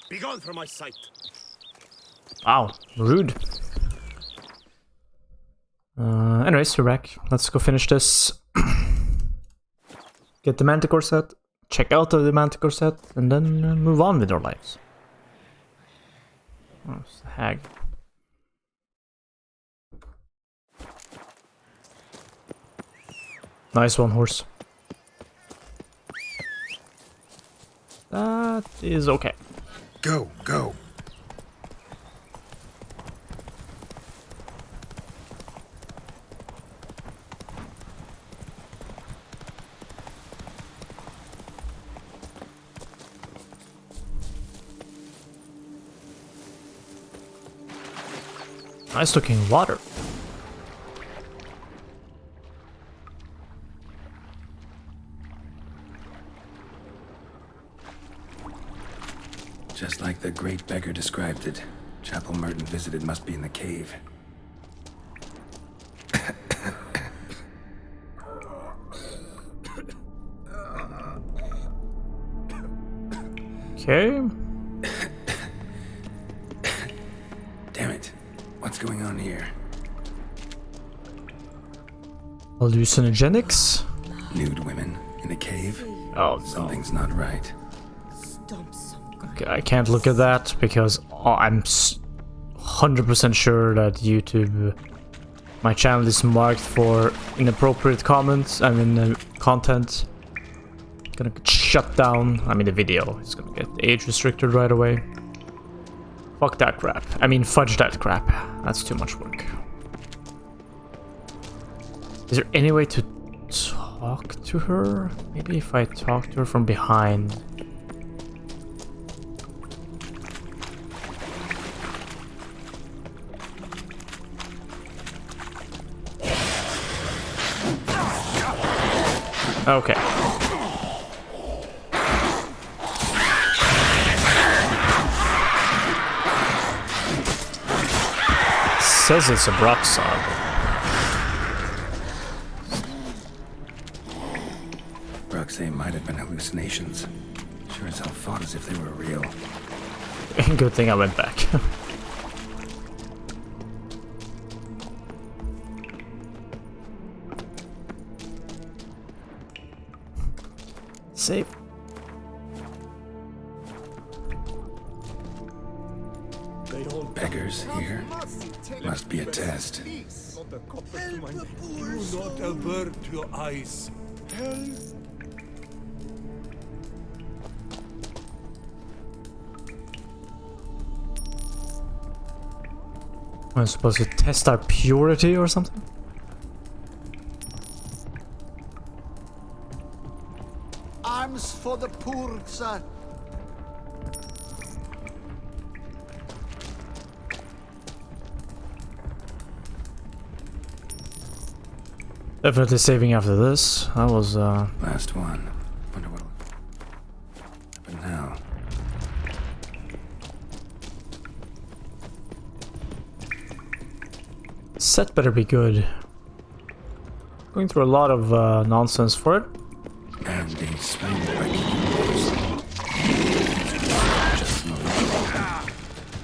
Begone from my sight. Wow, rude. Anyways, we're back. Let's go finish this. Get the Manticore set, check out the Manticore set, and then move on with our lives. Oh, it's the hag. Nice one, horse. That is okay. Go, go. Nice looking water. Just like the great beggar described it, Chapel Merton visited must be in the cave. Okay. Damn it. What's going on here? Hallucinogenics? Nude women in a cave? Oh, no. Something's not right. Okay, I can't look at that because I'm 100% sure that YouTube, my channel is marked for inappropriate comments. I mean, content. Gonna get shut down. I mean, the video is gonna get age restricted right away. Fuck that crap. I mean, fudge that crap. That's too much work. Is there any way to talk to her? Maybe if I talk to her from behind. Okay. Says it's a Broxog. Broxay might have been hallucinations. Sure as hell fought as if they were real. Good thing I went back. Save. Beggars here? Must be a test. Do not avert your eyes. I'm supposed to test our purity or something? Arms for the poor, sir. Definitely saving after this. That was Last one. Wonder what'll happen now. set better be good. Going through a lot of nonsense for it. And being spanked by evildoers. Just no.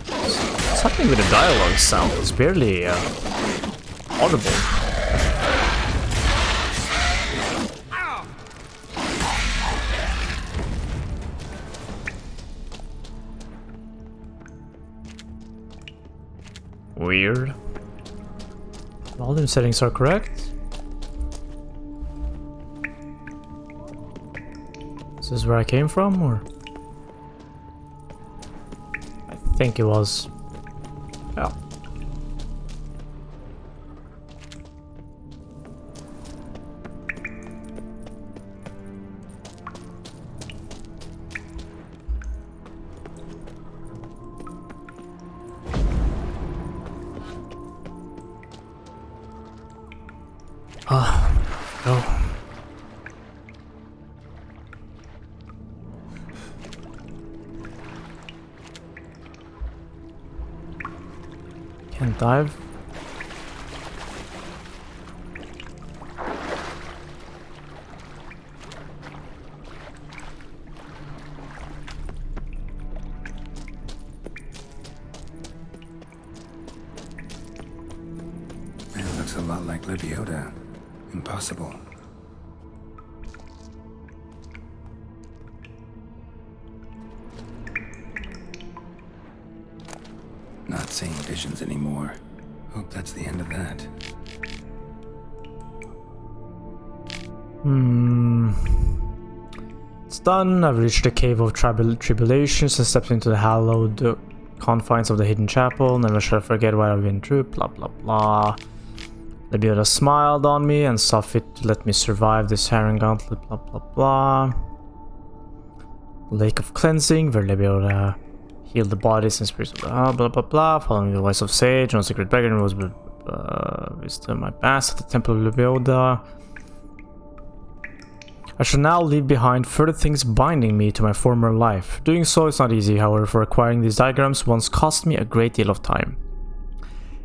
What's happening with the dialogue sound? It's barely audible. Weird. Volume settings are correct. Is this where I came from, or? I think it was. Yeah. Oh. Can't dive. looks a lot like Lebiota. Impossible. Not seeing visions anymore. Hope that's the end of that. It's done. I've reached the Cave of Tribulations and stepped into the hallowed confines of the hidden chapel. Never shall I forget what I've been through. Blah blah blah. Lebiota smiled on me and saw fit to let me survive this harrowing gauntlet. Blah blah blah. Lake of Cleansing, where Lebiota healed the bodies and spirits of the blah blah blah. Following the voice of Sage, no secret beggar was wisdom my past at the Temple of Lebiota. I shall now leave behind further things binding me to my former life. Doing so is not easy, however, for acquiring these diagrams once cost me a great deal of time.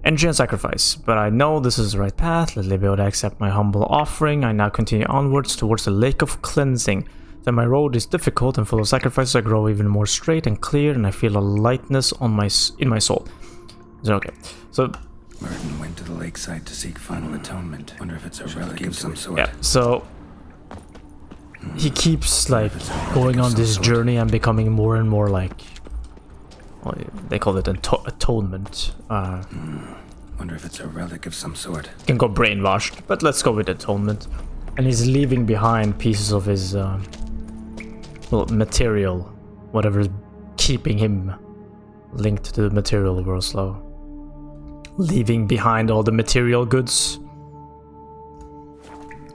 Energy and sacrifice, but I know this is the right path. Let Lebiota accept my humble offering. I now continue onwards towards the Lake of Cleansing. Then my road is difficult and full of sacrifices. I grow even more straight and clear, and I feel a lightness in my soul. Is it okay? So Merton went to the lakeside to seek final atonement. Wonder if it's a relic of some sort. yeah, so he keeps like going on this journey and becoming more and more like, well, they call it atonement. Wonder if it's a relic of some sort. Can go brainwashed, but let's go with atonement. And he's leaving behind pieces of his well, material, whatever is keeping him linked to the material world. Slow. Leaving behind all the material goods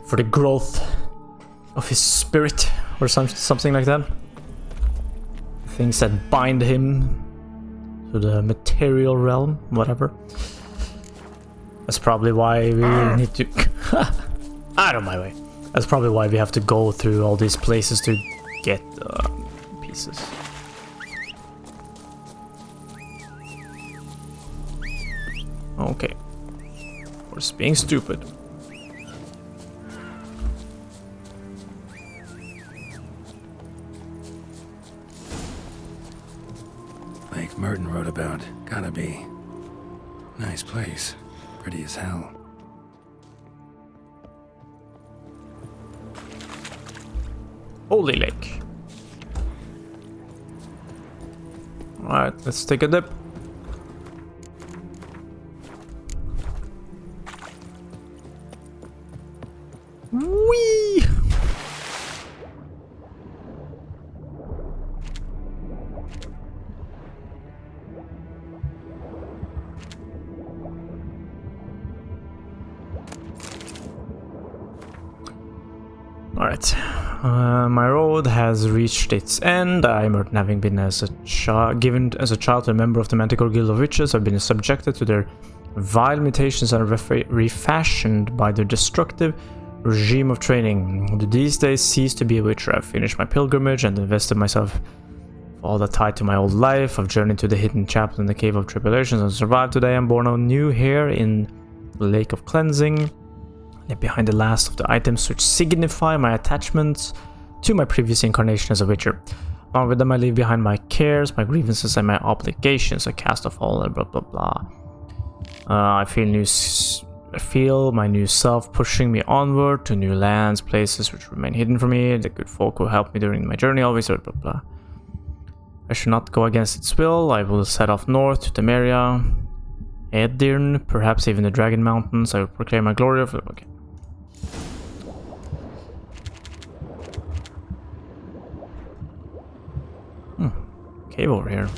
for the growth of his spirit, or something like that. Things that bind him to the material realm, whatever. That's probably why we need to... out of my way. That's probably why we have to go through all these places to get pieces. Okay. We're just being stupid. Lake Merton wrote about. Gotta be. Nice place. Pretty as hell. Holy lake. Alright, let's take a dip. Whee! Alright, my road has reached its end. I, Merton, having been given as a child to a member of the Manticore Guild of Witches, have been subjected to their vile mutations and refashioned by their destructive regime of training. Do these days cease to be a witcher? I've finished my pilgrimage and invested myself all that tied to my old life. I've journeyed to the hidden chapel in the Cave of Tribulations and survived today. I'm born anew here in the Lake of Cleansing. Left behind the last of the items which signify my attachments to my previous incarnation as a witcher. Along with them I leave behind my cares, my grievances and my obligations. I cast off all blah blah blah. I feel my new self pushing me onward to new lands, places which remain hidden from me. The good folk who helped me during my journey always blah blah blah. I should not go against its will. I will set off north to Temeria, Yrden, perhaps even the Dragon Mountains. I will proclaim my glory of... Okay. Cave over here.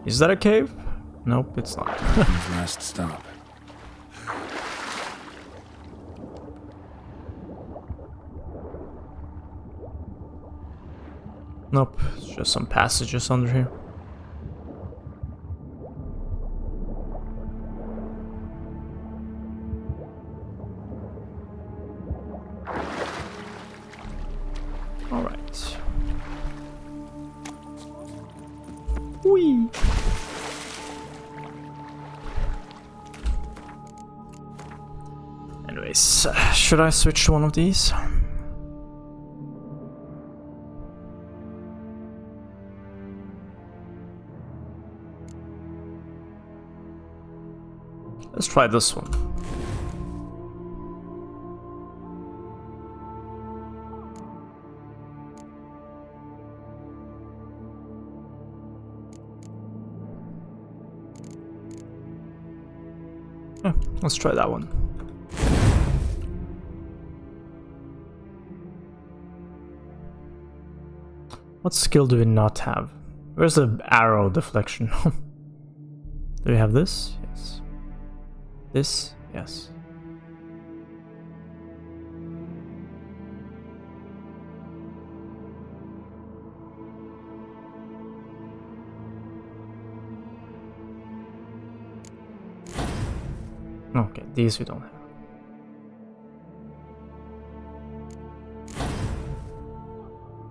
Is that a cave? Nope, it's not. Last stop. Nope, it's just some passages under here. Alright. Whee! Anyways, should I switch to one of these? Let's try this one. Yeah, let's try that one. What skill do we not have? Where's the arrow deflection? Do we have this? Yes. This? Yes. Okay, these we don't have.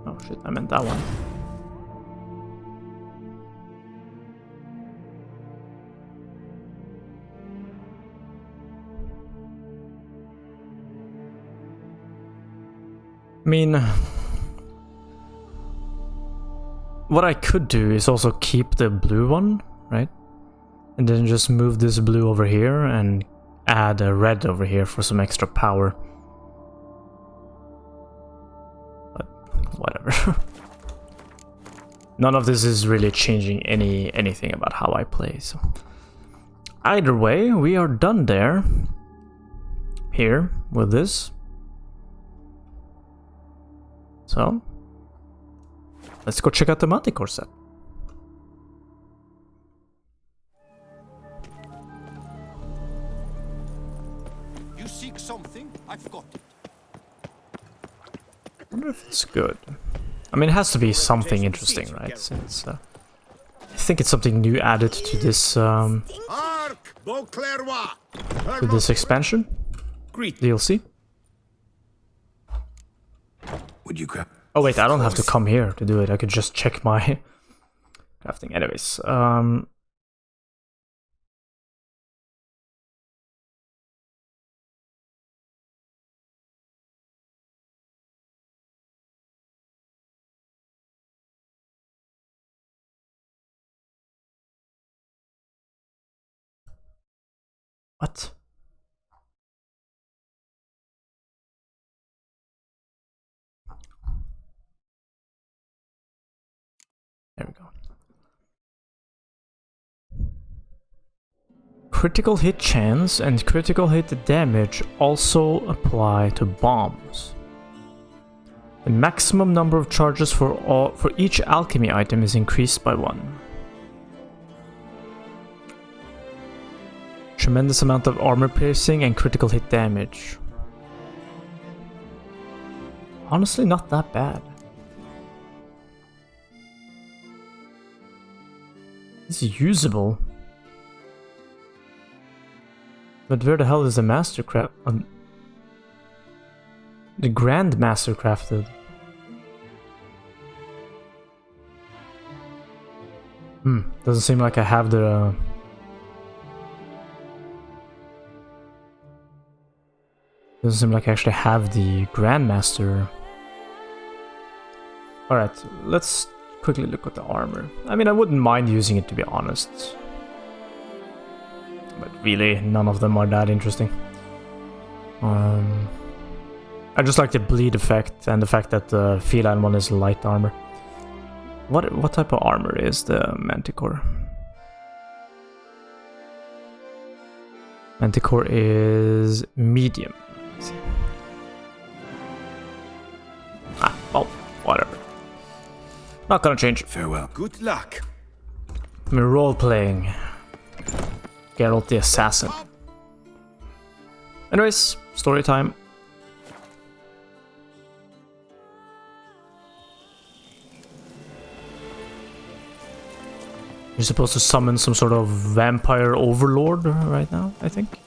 Oh shit, I meant that one. I mean, what I could do is also keep the blue one, right? And then just move this blue over here and add a red over here for some extra power. But whatever. None of this is really changing anything about how I play, so either way, we are done there. Here with this. So let's go check out the Manticore set. You seek something? I've got it. I wonder if it's good. I mean, it has to be something interesting, right? Since I think it's something new added to this expansion DLC. Would you grab? Oh wait, I don't have to come here to do it. I could just check my crafting. Anyways, what? There we go. Critical hit chance and critical hit damage also apply to bombs. The maximum number of charges for each alchemy item is increased by 1. Tremendous amount of armor piercing and critical hit damage. Honestly, not that bad. It's usable. But where the hell is the Mastercraft? The Grand Master crafted. Doesn't seem like I have the... Doesn't seem like I actually have the Grandmaster. Alright, let's quickly look at the armor. I mean, I wouldn't mind using it, to be honest. But really, none of them are that interesting. I just like the bleed effect and the fact that the feline one is light armor. What type of armor is the Manticore? Manticore is medium. Ah, well, whatever. Not gonna change. Farewell. Good luck. I'm role-playing Geralt the Assassin. Anyways, story time. You're supposed to summon some sort of vampire overlord right now, I think.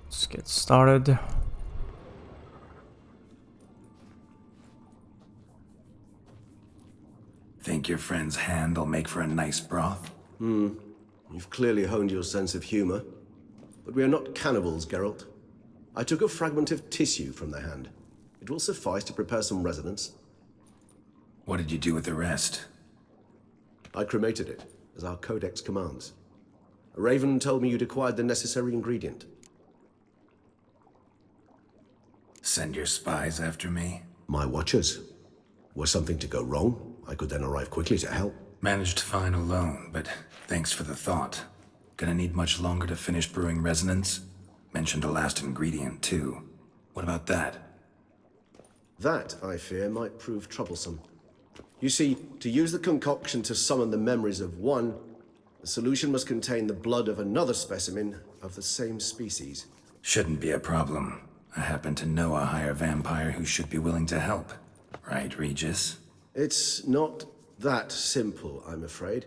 Let's get started. Think your friend's hand will make for a nice broth? You've clearly honed your sense of humor. But we are not cannibals, Geralt. I took a fragment of tissue from the hand. It will suffice to prepare some resonance. What did you do with the rest? I cremated it, as our codex commands. A raven told me you'd acquired the necessary ingredient. Send your spies after me? My watchers. Were something to go wrong, I could then arrive quickly to help. Managed fine alone, but thanks for the thought. Gonna need much longer to finish brewing resonance? Mentioned a last ingredient, too. What about that? That, I fear, might prove troublesome. You see, to use the concoction to summon the memories of one, the solution must contain the blood of another specimen of the same species. Shouldn't be a problem. I happen to know a higher vampire who should be willing to help. Right, Regis? It's not that simple, I'm afraid.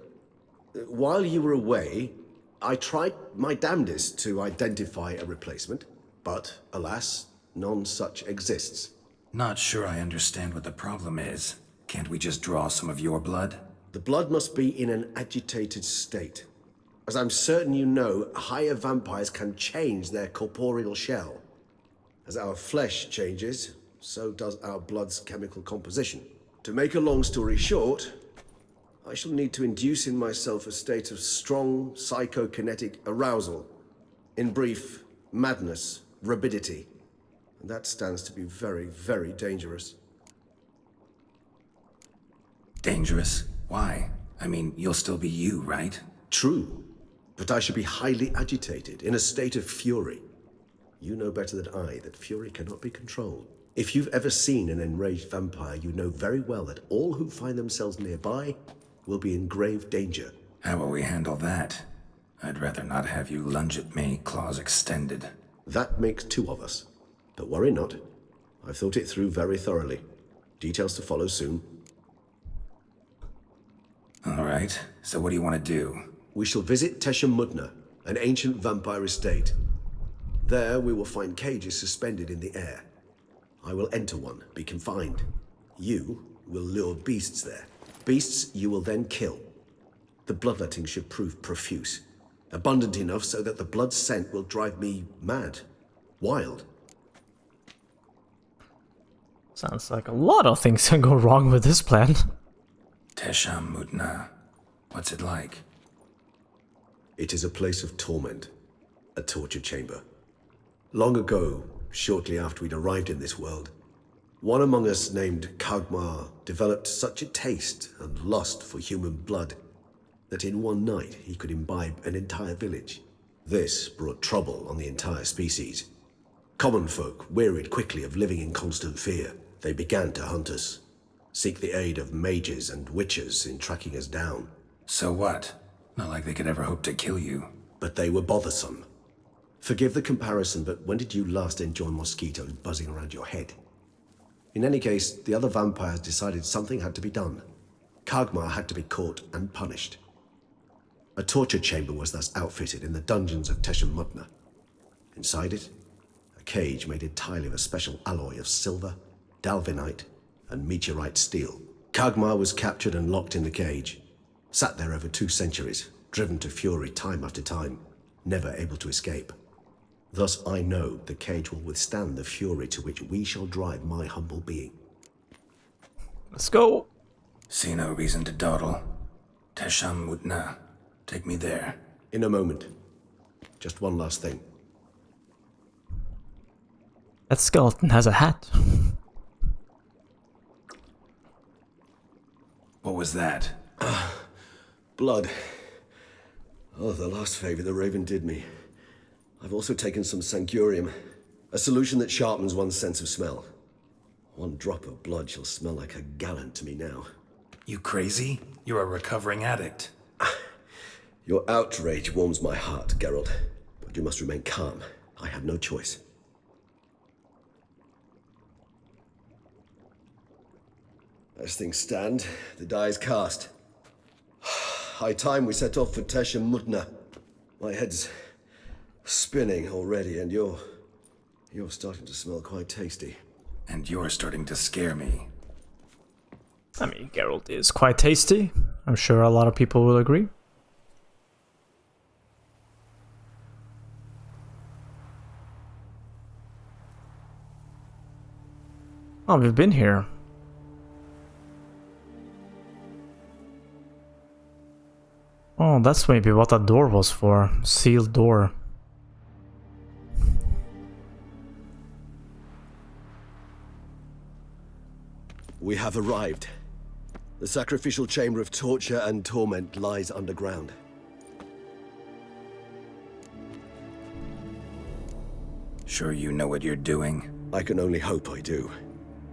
While you were away, I tried my damnedest to identify a replacement, but alas, none such exists. Not sure I understand what the problem is. Can't we just draw some of your blood? The blood must be in an agitated state. As I'm certain you know, higher vampires can change their corporeal shell. As our flesh changes, so does our blood's chemical composition. To make a long story short, I shall need to induce in myself a state of strong psychokinetic arousal. In brief, madness, rabidity. And that stands to be very, very dangerous. Dangerous? Why? I mean, you'll still be you, right? True, but I should be highly agitated, in a state of fury. You know better than I that fury cannot be controlled. If you've ever seen an enraged vampire, you know very well that all who find themselves nearby will be in grave danger. How will we handle that? I'd rather not have you lunge at me, claws extended. That makes two of us. But worry not. I've thought it through very thoroughly. Details to follow soon. All right, so what do you want to do? We shall visit Tesha Mudna, an ancient vampire estate. There we will find cages suspended in the air. I will enter one, be confined. You will lure beasts there. Beasts you will then kill. The bloodletting should prove profuse. Abundant enough so that the blood scent will drive me mad. Wild. Sounds like a lot of things can go wrong with this plan. Tesha Mudna. What's it like? It is a place of torment. A torture chamber. Long ago, shortly after we'd arrived in this world, one among us named Kagmar developed such a taste and lust for human blood that in one night he could imbibe an entire village. This brought trouble on the entire species. Common folk wearied quickly of living in constant fear. They began to hunt us, seek the aid of mages and witches in tracking us down. So what? Not like they could ever hope to kill you. But they were bothersome. Forgive the comparison, but when did you last enjoy mosquitoes buzzing around your head? In any case, the other vampires decided something had to be done. Kagmar had to be caught and punished. A torture chamber was thus outfitted in the dungeons of Tesha Mudna. Inside it, a cage made entirely of a special alloy of silver, dalvinite, and meteorite steel. Kagmar was captured and locked in the cage. Sat there over 2 centuries, driven to fury time after time, never able to escape. Thus I know the cage will withstand the fury to which we shall drive my humble being. Let's go. See no reason to dawdle. Tesha Mudna. Take me there. In a moment. Just one last thing. That skeleton has a hat. What was that? Blood. Oh, the last favor the Raven did me. I've also taken some sancurium, a solution that sharpens one's sense of smell. One drop of blood shall smell like a gallon to me now. You crazy? You're a recovering addict. Your outrage warms my heart, Geralt, but you must remain calm. I have no choice. As things stand, the die is cast. High time we set off for Tesha Mudna. My head's spinning already, and you're starting to smell quite tasty. And you're starting to scare me. I mean, Geralt is quite tasty. I'm sure a lot of people will agree. Oh, we've been here. Oh, that's maybe what that door was for. Sealed door. We have arrived. The sacrificial chamber of torture and torment lies underground. Sure you know what you're doing? I can only hope I do.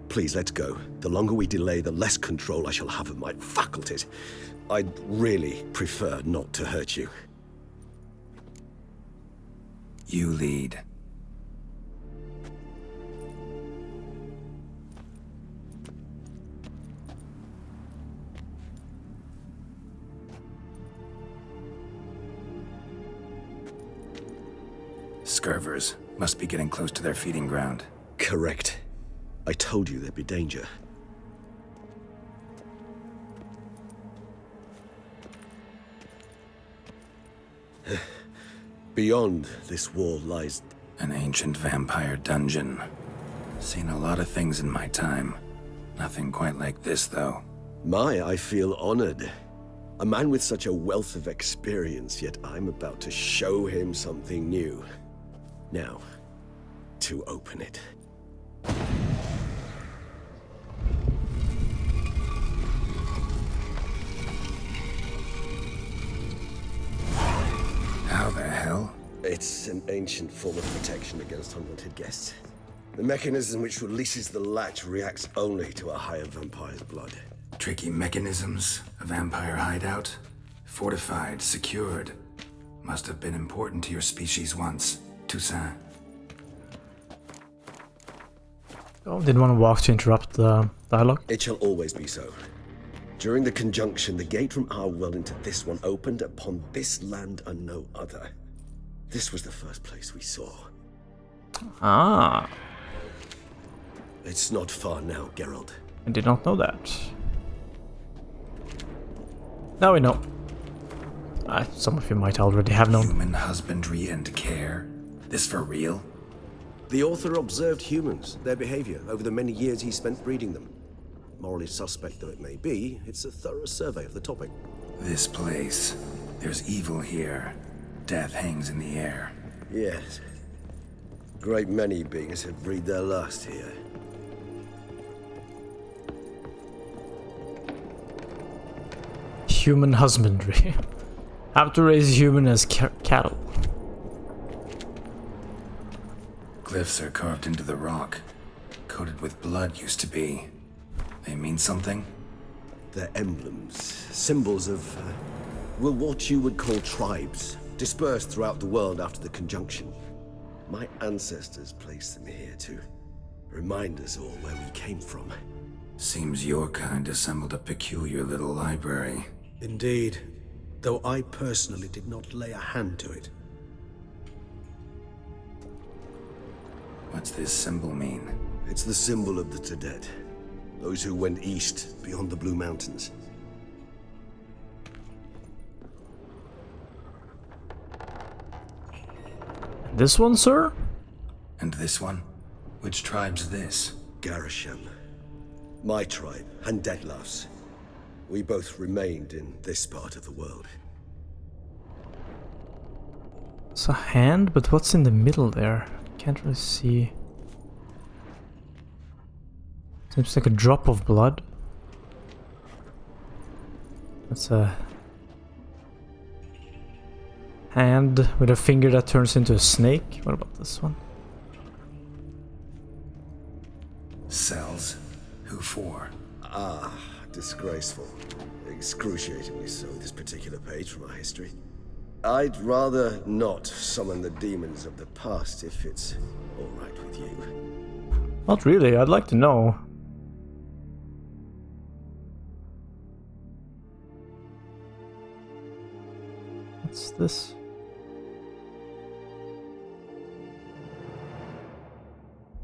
Please, let's go. The longer we delay, the less control I shall have of my faculties. I'd really prefer not to hurt you. You lead. Scurvers must be getting close to their feeding ground. Correct. I told you there'd be danger. Beyond this wall lies... An ancient vampire dungeon. Seen a lot of things in my time. Nothing quite like this, though. I feel honored. A man with such a wealth of experience, yet I'm about to show him something new. Now, to open it. How the hell? It's an ancient form of protection against unwanted guests. The mechanism which releases the latch reacts only to a higher vampire's blood. Tricky mechanisms, a vampire hideout. Fortified, secured. Must have been important to your species once. Toussaint. Oh, didn't want to walk to interrupt the dialogue. It shall always be so. During the conjunction, the gate from our world into this one opened upon this land and no other. This was the first place we saw. Ah, It's not far now, Geralt. I did not know that. Now we know. Some of you might already have known. Human husbandry and care. This for real? The author observed humans, their behavior, over the many years he spent breeding them. Morally suspect though it may be, it's a thorough survey of the topic. This place. There's evil here. Death hangs in the air. Yes. Great many beings have breathed their last here. Human husbandry. Have to raise human as cattle. Glyphs are carved into the rock. Coated with blood used to be. They mean something? They're emblems, symbols of, well, what you would call tribes, dispersed throughout the world after the conjunction. My ancestors placed them here to remind us all where we came from. Seems your kind assembled a peculiar little library. Indeed, though I personally did not lay a hand to it. What's this symbol mean? It's the symbol of the Tedet, those who went east beyond the Blue Mountains. This one, sir? And this one? Which tribe's this? Garisham. My tribe, and Detlef's. We both remained in this part of the world. It's a hand, but what's in the middle there? Can't really see. Seems like a drop of blood. That's a hand with a finger that turns into a snake. What about this one? Cells? Who for? Disgraceful. Excruciatingly so, this particular page from our history. I'd rather not summon the demons of the past if it's all right with you. Not really, I'd like to know. What's this?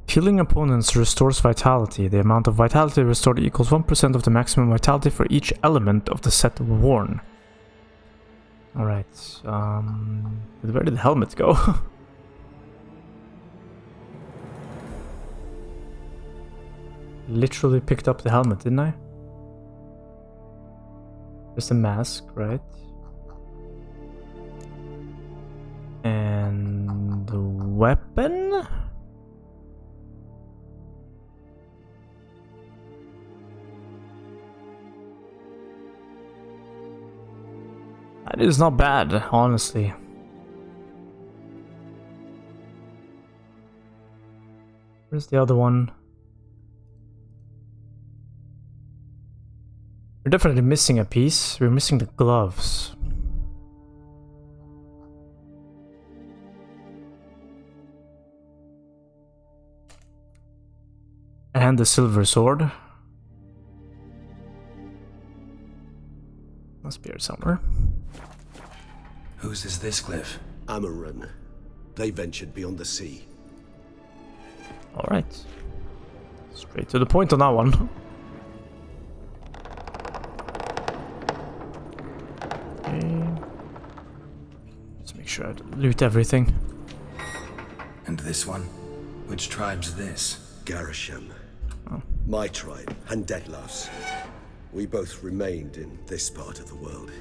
Killing opponents restores vitality. The amount of vitality restored equals 1% of the maximum vitality for each element of the set worn. Alright, where did the helmet go? literally picked up the helmet, didn't I? There's the mask, right? And the weapon? That is not bad, honestly. Where's the other one? We're definitely missing a piece. We're missing the gloves. And the silver sword. Must be here somewhere. Whose is this cliff? Amaran. They ventured beyond the sea. Alright. Straight to the point on that one. Okay. Just make sure I loot everything. And this one? Which tribe's this? Garisham. Oh. My tribe, and Detlef's. We both remained in this part of the world.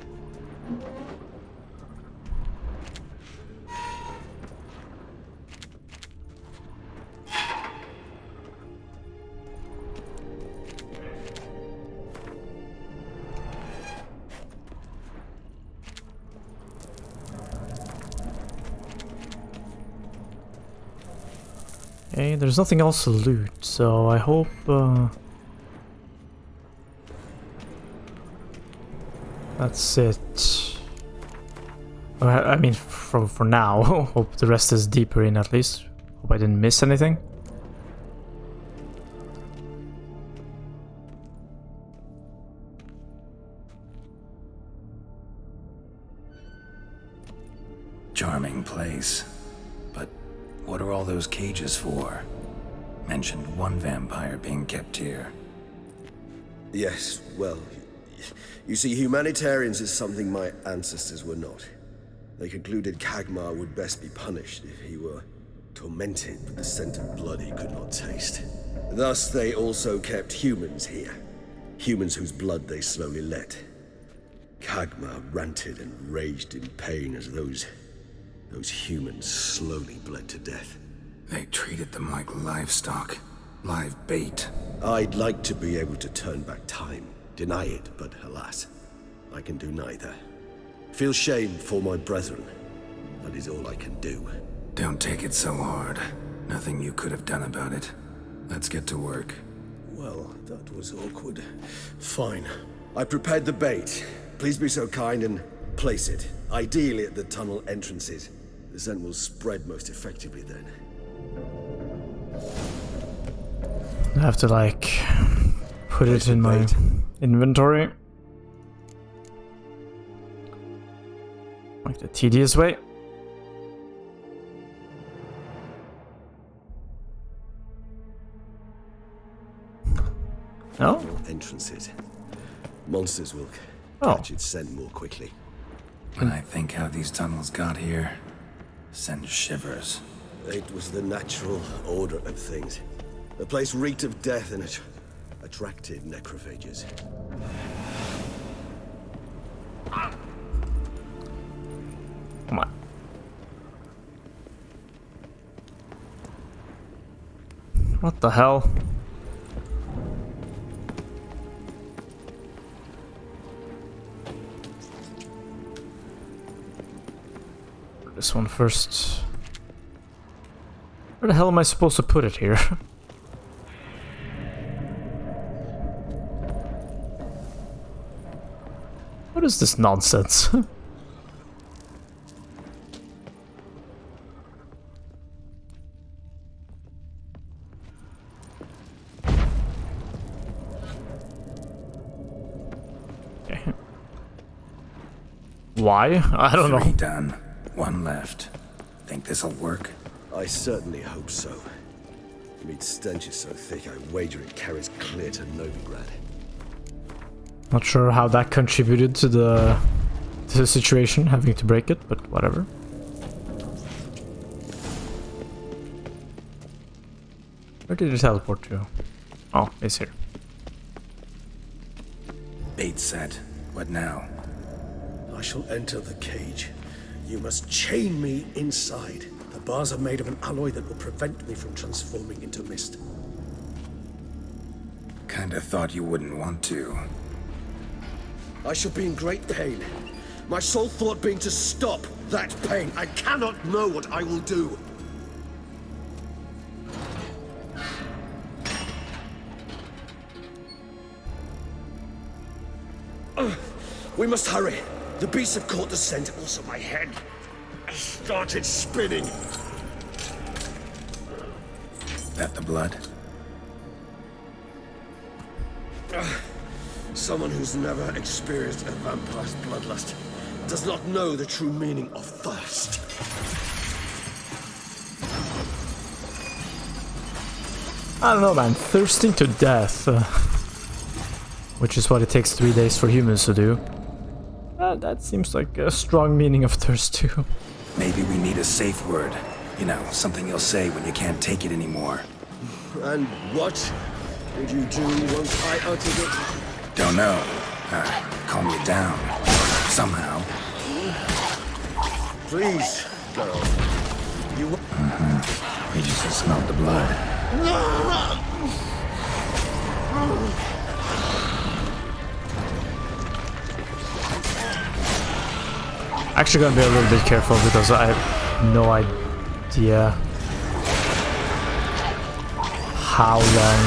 Okay, there's nothing else to loot, so I hope that's it. I mean, for now. Hope the rest is deeper in at least. Hope I didn't miss anything. Charming place. But what are all those cages for? Mentioned one vampire being kept here. Yes, well, you see, humanitarians is something my ancestors were not. They concluded Kagmar would best be punished if he were tormented with the scent of blood he could not taste. Thus, they also kept humans here. Humans whose blood they slowly let. Kagmar ranted and raged in pain as those humans slowly bled to death. They treated them like livestock. Live bait. I'd like to be able to turn back time. Deny it, but alas, I can do neither. Feel shame for my brethren. That is all I can do. Don't take it so hard. Nothing you could have done about it. Let's get to work. Well, that was awkward. Fine. I prepared the bait. Please be so kind and place it. Ideally at the tunnel entrances. The scent will spread most effectively then. I have to, like, put it in my inventory. Like the tedious way. No? Entrances. Monsters will Oh. catch its scent more quickly. When I think how these tunnels got here, sends shivers. It was the natural order of things. The place reeked of death and it attracted necrophages. Come on. What the hell? This one first. Where the hell am I supposed to put it here? What is this nonsense? Okay. Why? I don't know. 3 done. 1 left. Think this'll work? I certainly hope so. The meat stench is so thick, I wager it carries clear to Novigrad. Not sure how that contributed to the situation, having to break it, but whatever. Where did it teleport to? Oh, it's here. Bait set. What now? I shall enter the cage. You must chain me inside. The bars are made of an alloy that will prevent me from transforming into mist. Kinda thought you wouldn't want to. I shall be in great pain. My sole thought being to stop that pain. I cannot know what I will do. We must hurry. The beasts have caught the scent. Also my head started spinning. That the blood? Someone who's never experienced a vampire's bloodlust does not know the true meaning of thirst. I don't know, man. Thirsting to death. Which is what it takes 3 days for humans to do. That seems like a strong meaning of thirst too. Maybe we need a safe word. You know, something you'll say when you can't take it anymore. And what did you do once I uttered it? Don't know. Calm you down. Somehow. Please, girl. You... We just smelled the blood. Actually gonna be a little bit careful because I have no idea how long.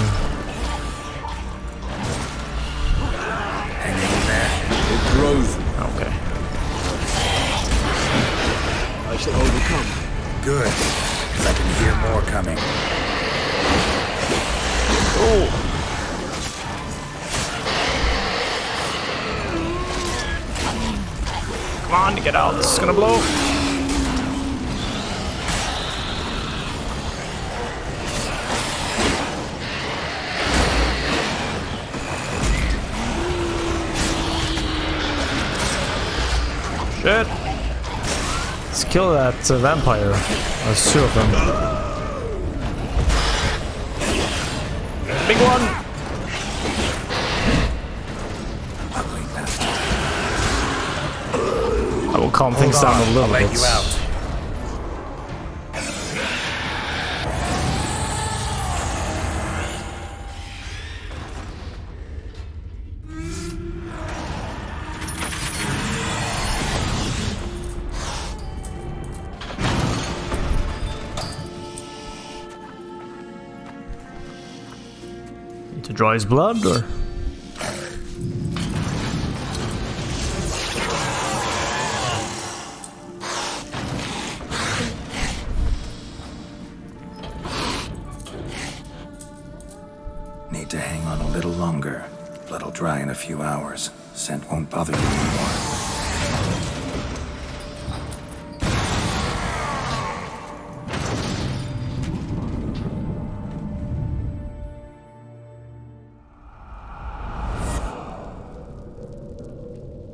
Hang in there. It grows. Okay. I shall overcome. Good. 'Cause I can hear more coming. Oh. Come on, get out. It's gonna blow. Shit. Let's kill that vampire. There's 2 of them. Big one. I will calm things down a little I'll let bit. you out. Need to draw his blood, or? Need to hang on a little longer. Blood'll dry in a few hours. Scent won't bother you anymore.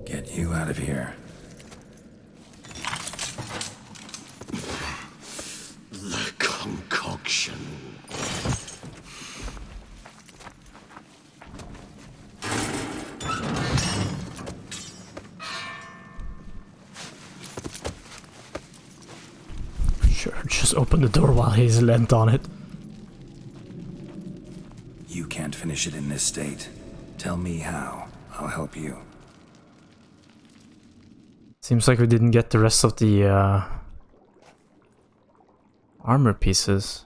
Get you out of here. The concoction. Sure, just open the door while he's leant on it. You can't finish it in this state. Tell me how. I'll help you. Seems like we didn't get the rest of the armor pieces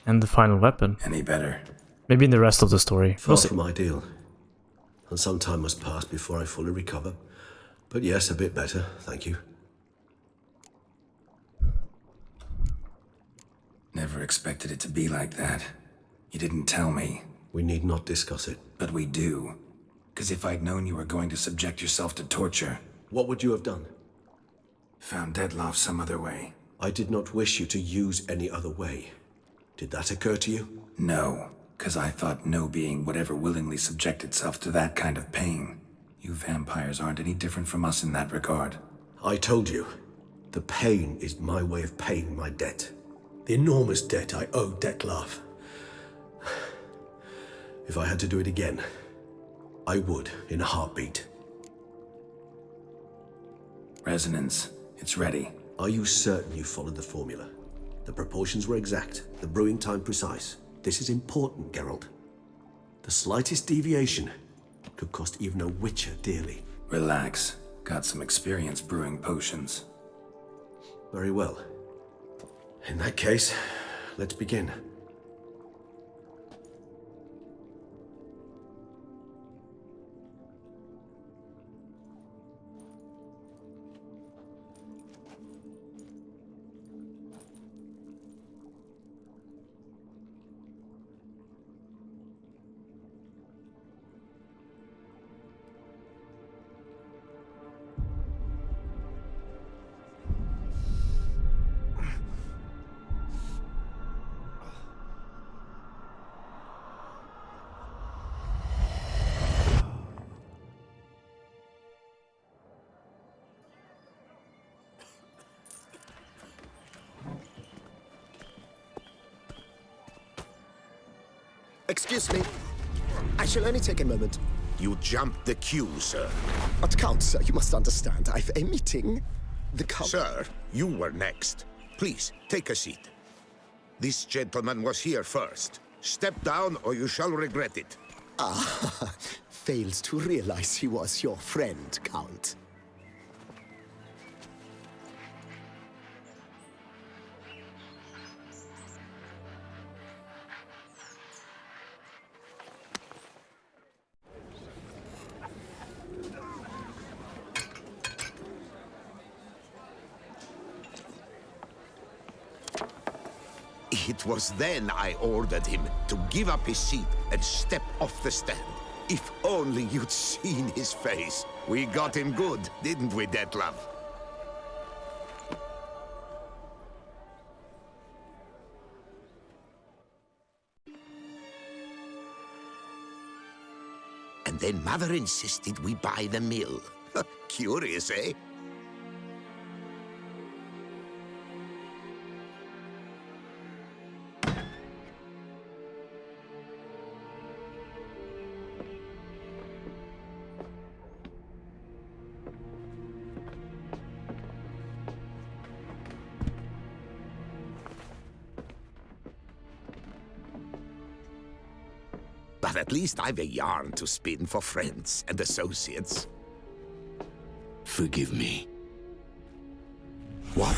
and the final weapon. Any better? Maybe in the rest of the story. Far We'll see. from ideal. And some time must pass before I fully recover. But yes, a bit better, thank you. Never expected it to be like that. You didn't tell me. We need not discuss it. But we do. 'Cause if I'd known you were going to subject yourself to torture, What would you have done? found Deadloff some other way. I did not wish you to use any other way. Did that occur to you? No, 'cause I thought no being would ever willingly subject itself to that kind of pain. You vampires aren't any different from us in that regard. I told you. The pain is my way of paying my debt. The enormous debt I owe Dettlaff. If I had to do it again, I would in a heartbeat. Resonance. It's ready. Are you certain you followed the formula? The proportions were exact, the brewing time precise. This is important, Geralt. The slightest deviation could cost even a witcher dearly. Relax. Got some experience brewing potions. Very well. In that case, let's begin. Excuse me. I shall only take a moment. You jumped the queue, sir. But Count, sir, you must understand. I've a meeting. The Count... Sir, you were next. Please, take a seat. This gentleman was here first. Step down or you shall regret it. Ah, fails to realize he was your friend, Count. It was then I ordered him to give up his seat and step off the stand. If only you'd seen his face. We got him good, didn't we, Detlef? And then Mother insisted we buy the mill. Curious, eh? But at least I've a yarn to spin for friends and associates. Forgive me. What?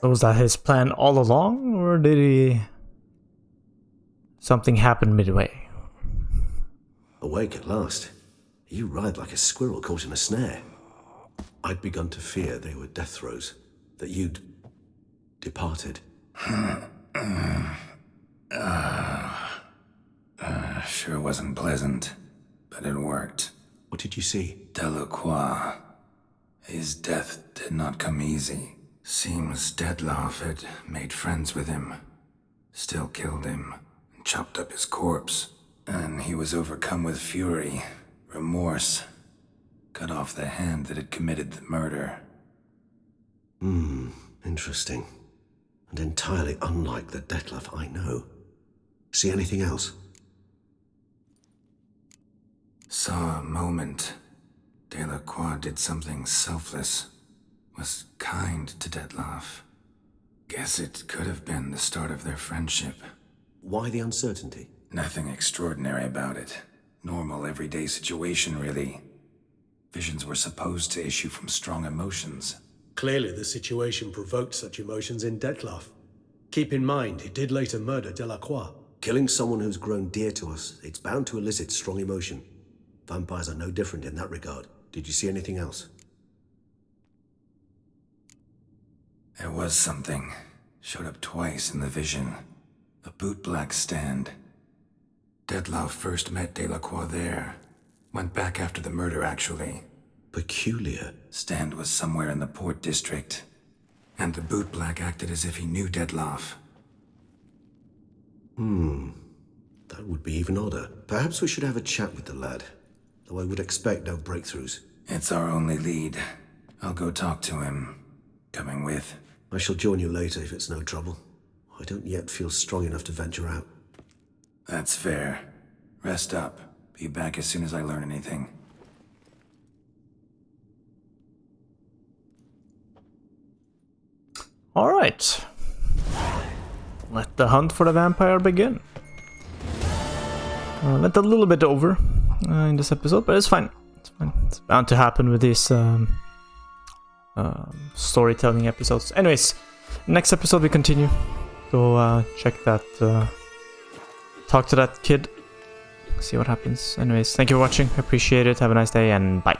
So was that his plan all along, or did he... something happened midway? Awake at last. You ride like a squirrel caught in a snare. I'd begun to fear they were death throes, that you'd departed. Sure wasn't pleasant, but it worked. What did you see? Delacroix. His death did not come easy. Seems Detlef had made friends with him, still killed him, and chopped up his corpse. And he was overcome with fury, remorse, cut off the hand that had committed the murder. Interesting. And entirely unlike the Detlef I know. See anything else? Saw a moment. Delacroix did something selfless. Was kind to Detlef. Guess it could have been the start of their friendship. Why the uncertainty? Nothing extraordinary about it. Normal, everyday situation, really. Visions were supposed to issue from strong emotions. Clearly, the situation provoked such emotions in Dettlaff. Keep in mind, he did later murder Delacroix. Killing someone who's grown dear to us, it's bound to elicit strong emotion. Vampires are no different in that regard. Did you see anything else? There was something. Showed up twice in the vision. A bootblack stand. Dettlaff first met Delacroix there. Went back after the murder, actually. Peculiar. Stand was somewhere in the Port District. And the bootblack acted as if he knew Dettlaff. That would be even odder. Perhaps we should have a chat with the lad. Though I would expect no breakthroughs. It's our only lead. I'll go talk to him. Coming with? I shall join you later if it's no trouble. I don't yet feel strong enough to venture out. That's fair. Rest up. Be back as soon as I learn anything. Alright. Let the hunt for the vampire begin. Went a little bit over in this episode, but it's fine. It's fine. It's bound to happen with these storytelling episodes. Anyways, next episode we continue. Go check that, talk to that kid, see what happens. Anyways, thank you for watching. I appreciate it. Have a nice day and bye.